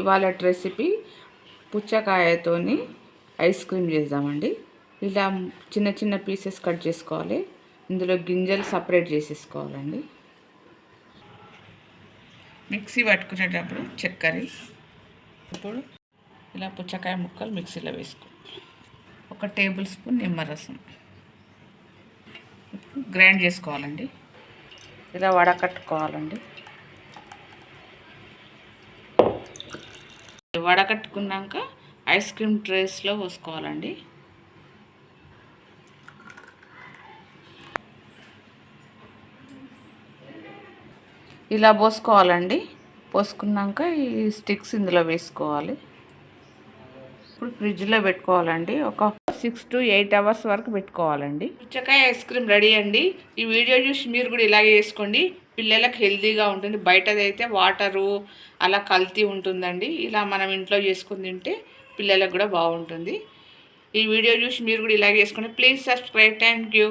ఇవాళ recipe పుచ్చకాయతోని ice cream చేద్దామండి. ఇలా చిన్న చిన్న పీసెస్ కట్ చేసుకోవాలి. ఇందులో గింజలు సపరేట్ చేసేసుకోవాలండి. మిక్సీ పట్టుకునేటప్పుడు చక్కెర, ఇప్పుడు ఇలా పుచ్చకాయ ముక్కలు మిక్సీలో వేసుకో. 1 టేబుల్ స్పూన్ నిమ్మరసం గ్రైండ్ చేసుకోవాలండి. ఇలా వడకట్టుకోవాలండి. వడకట్టుకున్నాక ఐస్ క్రీమ్ ట్రేస్లో పోసుకోవాలండి. ఇలా పోసుకోవాలండి. పోసుకున్నాక ఈ స్టిక్స్ ఇందులో వేసుకోవాలి. ఇప్పుడు ఫ్రిడ్జ్లో పెట్టుకోవాలండి. ఒక 6 to 8 అవర్స్ వరకు పెట్టుకోవాలండి. పుచ్చకాయ ఐస్ క్రీమ్ రెడీ అండి. ఈ వీడియో చూసి మీరు కూడా ఇలాగే చేసుకోండి. పిల్లలకు హెల్తీగా ఉంటుంది. బయటదైతే వాటరు అలా కల్తీ ఉంటుందండి. ఇలా మనం ఇంట్లో చేసుకుని తింటే పిల్లలకు కూడా బాగుంటుంది. ఈ వీడియో చూసి మీరు కూడా ఇలాగే చేసుకోండి. Please subscribe. Thank you.